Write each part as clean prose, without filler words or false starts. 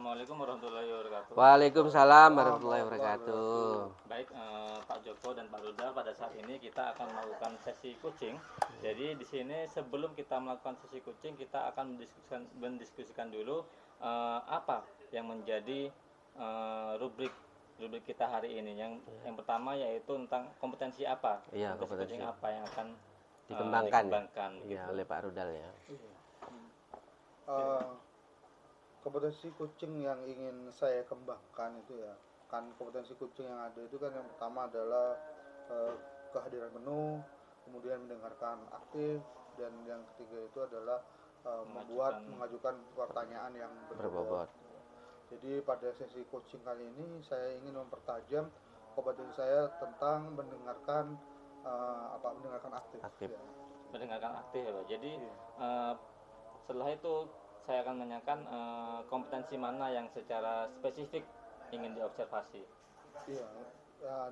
Assalamualaikum warahmatullahi wabarakatuh. Waalaikumsalam warahmatullahi wabarakatuh. Baik, Pak Joko dan Pak Rudal, pada saat ini kita akan melakukan sesi coaching. Jadi di sini sebelum kita melakukan sesi coaching, kita akan mendiskusikan dulu apa yang menjadi rubrik kita hari ini. Yang pertama yaitu tentang kompetensi apa, Iya, kompetensi coaching apa yang akan dikembangkan gitu. oleh Pak Rudal ya. Kompetensi coaching yang ingin saya kembangkan itu ya, kan kompetensi coaching yang ada itu kan yang pertama adalah kehadiran penuh, kemudian mendengarkan aktif, dan yang ketiga itu adalah mengajukan pertanyaan yang berbobot. Jadi pada sesi coaching kali ini saya ingin mempertajam kompetensi saya tentang mendengarkan mendengarkan aktif. Ya. Mendengarkan aktif ya Pak. Jadi setelah itu saya akan menanyakan kompetensi mana yang secara spesifik ingin diobservasi. Iya,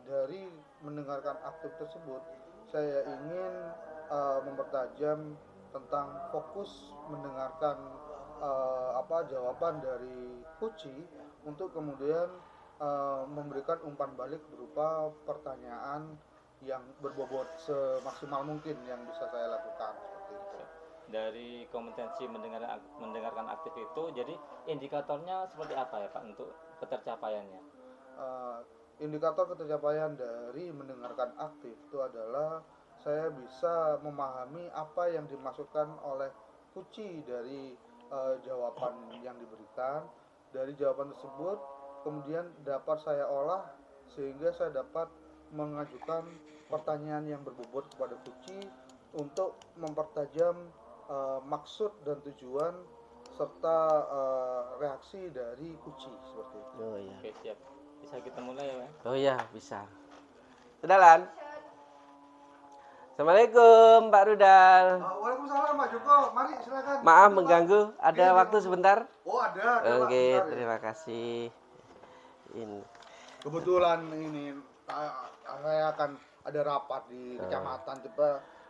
dari mendengarkan aktif tersebut saya ingin mempertajam tentang fokus mendengarkan jawaban dari Kuci untuk kemudian memberikan umpan balik berupa pertanyaan yang berbobot semaksimal mungkin yang bisa saya lakukan seperti itu. Dari kompetensi mendengarkan aktif itu, jadi indikatornya seperti apa ya Pak untuk ketercapaiannya? Indikator ketercapaian dari mendengarkan aktif itu adalah saya bisa memahami apa yang dimaksudkan oleh Kuci dari jawaban yang diberikan. Dari jawaban tersebut kemudian dapat saya olah sehingga saya dapat mengajukan pertanyaan yang berbobot kepada Kuci untuk mempertajam maksud dan tujuan serta reaksi dari Kuci seperti itu. Oh iya. Oke, siap. Bisa kita mulai ya Pak? Oh iya, bisa. Kedalan. Assalamualaikum Pak Rudal. Waalaikumsalam Pak Joko, mari silakan. Maaf mengganggu, ada waktu sebentar? Oh ada Oke, Pak, terima kasih. Ini. Kebetulan ini saya akan ada rapat di kecamatan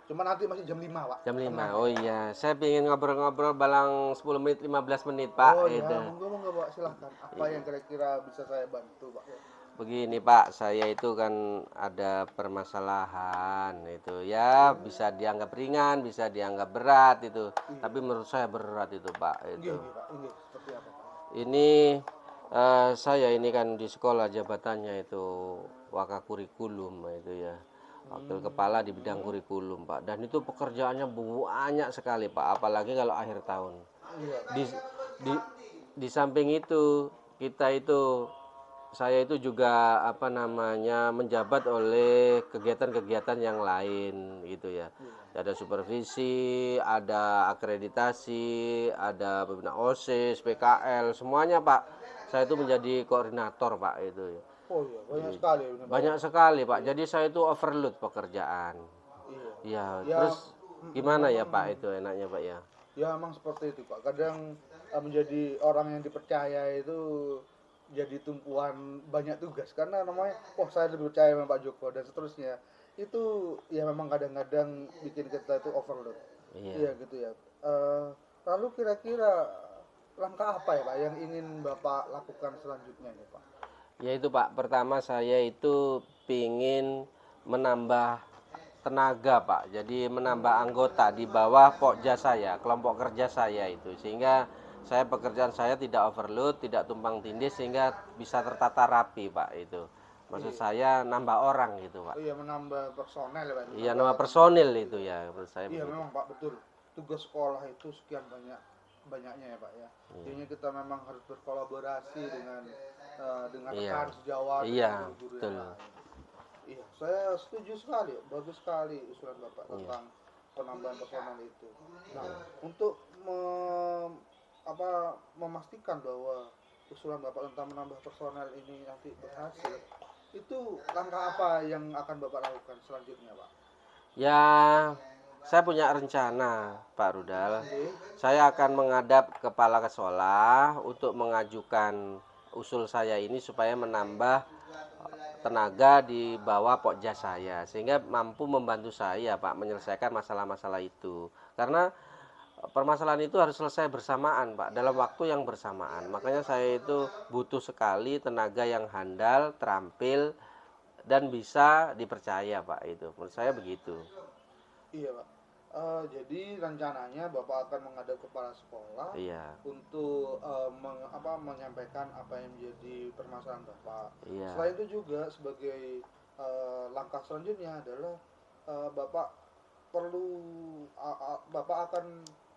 cuma nanti masih jam 5 Pak. Jam 5. Oh iya, saya ingin ngobrol-ngobrol balang 10 menit 15 menit Pak. Oh iya, monggo Pak, silahkan. Apa yang kira-kira bisa saya bantu Pak? Begini Pak, saya itu kan ada permasalahan itu ya, bisa dianggap ringan, bisa dianggap berat itu. Tapi menurut saya berat itu Pak itu. Pak, ini seperti apa Pak? Ini saya ini kan di sekolah jabatannya itu wakakurikulum itu ya. Wakil kepala di bidang kurikulum Pak, dan itu pekerjaannya banyak sekali Pak, apalagi kalau akhir tahun. Di samping itu saya itu juga menjabat oleh kegiatan-kegiatan yang lain gitu ya. Ada supervisi, ada akreditasi, ada pembina OSIS, PKL, semuanya Pak. Saya itu menjadi koordinator Pak itu ya. Oh iya, banyak sekali. Banyak sekali Pak. Jadi saya itu overload pekerjaan. Iya. Terus gimana ya Pak itu enaknya Pak ya? Ya memang seperti itu Pak. Kadang menjadi orang yang dipercaya itu jadi tumpuan banyak tugas karena namanya saya lebih percaya sama Pak Joko dan seterusnya. Itu ya memang kadang-kadang bikin kita itu overload. Iya gitu ya. Lalu kira-kira langkah apa ya Pak yang ingin Bapak lakukan selanjutnya ya Pak? Ya itu Pak, pertama saya itu pingin menambah tenaga Pak, jadi menambah anggota di bawah pokja saya, kelompok kerja saya itu, sehingga pekerjaan saya tidak overload, tidak tumpang tindih, sehingga bisa tertata rapi Pak itu. Maksud saya nambah orang gitu Pak. Iya, menambah personel ya Pak. Iya, nambah personil itu ya menurut saya. Iya memang Pak, betul. Tugas sekolah itu sekian banyaknya ya Pak ya. Jadinya kita memang harus berkolaborasi dengan rekan sejawat. Iya, guru betul. Iya, saya setuju sekali. Bagus sekali usulan Bapak tentang penambahan personal itu. Nah, untuk memastikan bahwa usulan Bapak tentang menambah personal ini nanti berhasil, itu langkah apa yang akan Bapak lakukan selanjutnya Pak? Ya, saya punya rencana Pak Rudal. Saya akan menghadap kepala sekolah untuk mengajukan usul saya ini supaya menambah tenaga di bawah pokja saya, sehingga mampu membantu saya Pak menyelesaikan masalah-masalah itu. Karena permasalahan itu harus selesai bersamaan, Pak, dalam waktu yang bersamaan. Makanya saya itu butuh sekali tenaga yang handal, terampil, dan bisa dipercaya, Pak. Itu menurut saya begitu. Iya, Pak. Jadi rencananya Bapak akan menghadap kepala sekolah Iya, untuk menyampaikan apa yang menjadi permasalahan Bapak. iya, Selain itu juga sebagai langkah selanjutnya adalah Bapak Bapak akan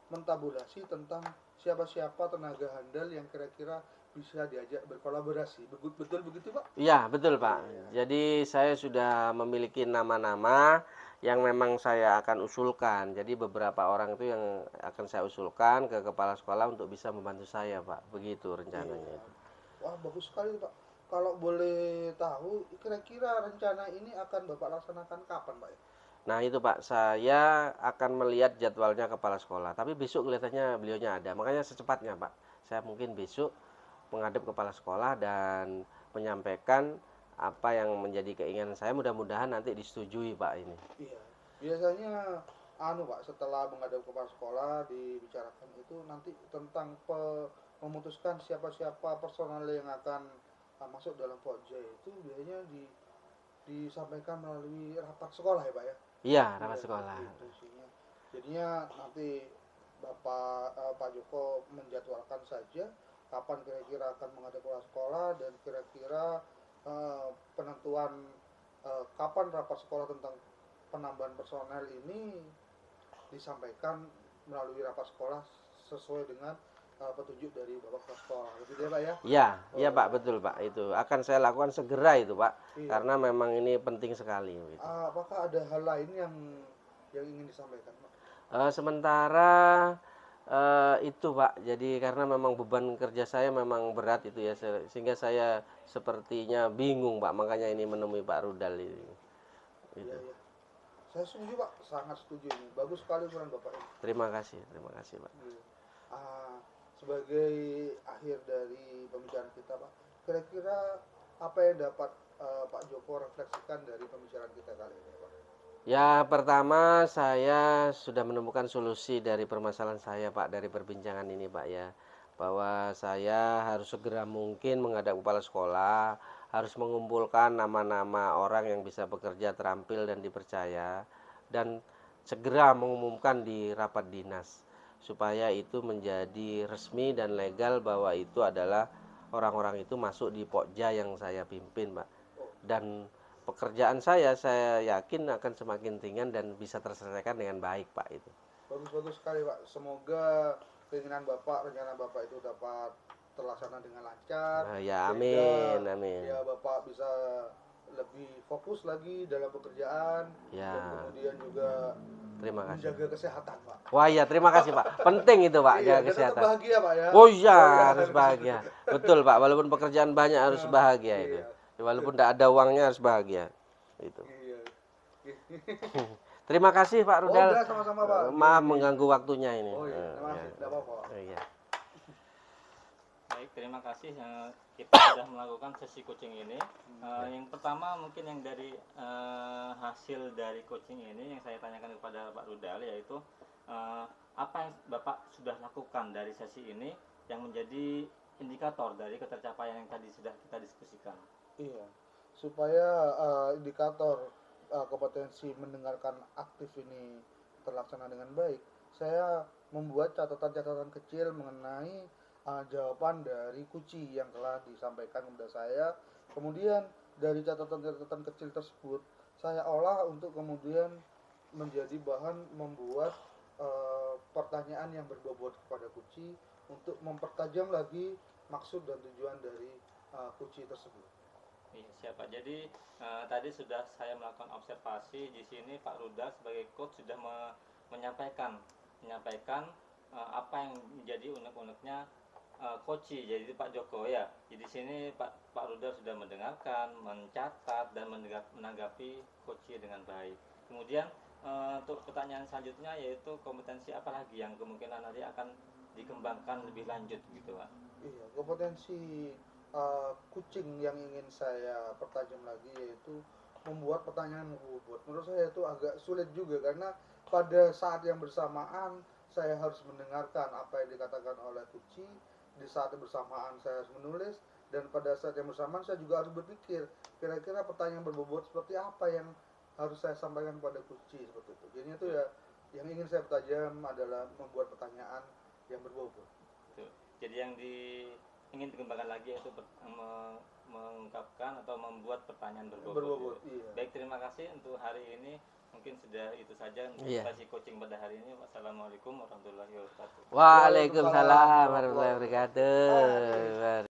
mentabulasi tentang siapa-siapa tenaga handal yang kira-kira bisa diajak berkolaborasi. Betul begitu, Pak? iya, betul, Pak. Iya. Jadi saya sudah memiliki nama-nama yang memang saya akan usulkan. Jadi beberapa orang itu yang akan saya usulkan ke kepala sekolah untuk bisa membantu saya, Pak. Begitu rencananya Iya. itu. Wah, bagus sekali, Pak. Kalau boleh tahu, kira-kira rencana ini akan Bapak laksanakan kapan, Pak? Nah itu Pak, saya akan melihat jadwalnya kepala sekolah. Tapi besok kelihatannya beliaunya ada. Makanya secepatnya Pak, saya mungkin besok menghadap kepala sekolah dan menyampaikan apa yang menjadi keinginan saya. Mudah-mudahan nanti disetujui Pak ini. Iya. Biasanya Pak, setelah menghadap kepala sekolah dibicarakan itu nanti tentang memutuskan siapa-siapa personal yang akan masuk dalam Pokja itu biasanya disampaikan melalui rapat sekolah ya, Pak ya. Iya, Iya, rapat sekolah. gitu isinya. Jadinya nanti Pak Joko menjadwalkan saja kapan kira-kira akan menghadap kepala sekolah dan kira-kira penentuan kapan rapat sekolah tentang penambahan personel ini disampaikan melalui rapat sekolah sesuai dengan petunjuk dari Bapak Kepala Sekolah. Begitu ya, Pak ya? Iya, iya Pak, Oh, betul Pak. Itu akan saya lakukan segera itu Pak. iya. Karena memang ini penting sekali gitu. Apakah ada hal lain yang ingin disampaikan, Pak? Sementara itu Pak, jadi karena memang beban kerja saya memang berat itu ya, sehingga saya sepertinya bingung Pak, makanya ini menemui Pak Rudal ini. Iya, Itu. iya. Saya setuju, Pak. Sangat setuju ini. Bagus sekali peran Bapak ini. Terima kasih Pak. Iya. Ah, sebagai akhir dari pembicaraan kita, Pak, kira-kira apa yang dapat Pak Joko refleksikan dari pembicaraan kita kali ini, Pak? Ya pertama saya sudah menemukan solusi dari permasalahan saya Pak, dari perbincangan ini Pak ya, bahwa saya harus segera mungkin menghadap kepala sekolah, harus mengumpulkan nama-nama orang yang bisa bekerja terampil dan dipercaya, dan segera mengumumkan di rapat dinas supaya itu menjadi resmi dan legal bahwa itu adalah orang-orang itu masuk di Pokja yang saya pimpin Pak. Oh, Dan pekerjaan saya yakin akan semakin ringan dan bisa terselesaikan dengan baik Pak itu. bagus-bagus sekali, Pak. Semoga keinginan Bapak, rencana Bapak itu dapat terlaksana dengan lancar, Ya sehingga amin, amin. ya Bapak bisa lebih fokus lagi dalam pekerjaan dan Ya, kemudian juga terima kasih. menjaga kesehatan, Pak. Wah iya terima kasih Pak. Penting itu Pak, Iya, jaga dan tetap kesehatan. bahagia, Pak ya. Oh iya Oh iya. harus bahagia. Betul Pak, walaupun pekerjaan banyak harus bahagia itu. Iya. Walaupun tidak ada uangnya harus bahagia. Itu. Iya. Terima kasih Pak Oh, Rudal. enggak sama-sama, Pak. Maaf mengganggu waktunya ini. Oh iya, terima kasih. Ya. Enggak apa-apa, Pak. Iya. Baik, terima kasih. Kita sudah melakukan sesi coaching ini. Yang pertama mungkin yang dari hasil dari coaching ini yang saya tanyakan kepada Pak Rudal yaitu apa yang Bapak sudah lakukan dari sesi ini yang menjadi indikator dari ketercapaian yang tadi sudah kita diskusikan. Iya. Supaya indikator kompetensi mendengarkan aktif ini terlaksana dengan baik, saya membuat catatan-catatan kecil mengenai jawaban dari kunci yang telah disampaikan kepada saya. Kemudian dari catatan-catatan kecil tersebut, saya olah untuk kemudian menjadi bahan membuat pertanyaan yang berbobot kepada kunci untuk mempertajam lagi maksud dan tujuan dari kunci tersebut. Iya, siapa. Jadi tadi sudah saya melakukan observasi di sini Pak Rudal sebagai coach sudah menyampaikan apa yang menjadi unek-uneknya koci. Jadi Pak Joko ya. Jadi di sini Pak Rudal sudah mendengarkan, mencatat dan menanggapi koci dengan baik. Kemudian untuk pertanyaan selanjutnya yaitu kompetensi apa lagi yang kemungkinan nanti akan dikembangkan lebih lanjut gitu Pak. Iya, kompetensi kucing yang ingin saya pertajam lagi yaitu membuat pertanyaan bobot. Menurut saya itu agak sulit juga karena pada saat yang bersamaan saya harus mendengarkan apa yang dikatakan oleh Kuci, di saat yang bersamaan saya harus menulis, dan pada saat yang bersamaan saya juga harus berpikir kira-kira pertanyaan berbobot seperti apa yang harus saya sampaikan kepada Kuci, seperti itu. Jadi itu ya yang ingin saya pertajam adalah membuat pertanyaan yang berbobot. Tuh. Jadi yang ingin dikembangkan lagi yaitu mengungkapkan atau membuat pertanyaan berbobot. Iya. Baik, terima kasih untuk hari ini. Mungkin sudah itu saja untuk Iya. sesi coaching pada hari ini. Wassalamualaikum warahmatullahi wabarakatuh. Waalaikumsalam warahmatullahi wabarakatuh.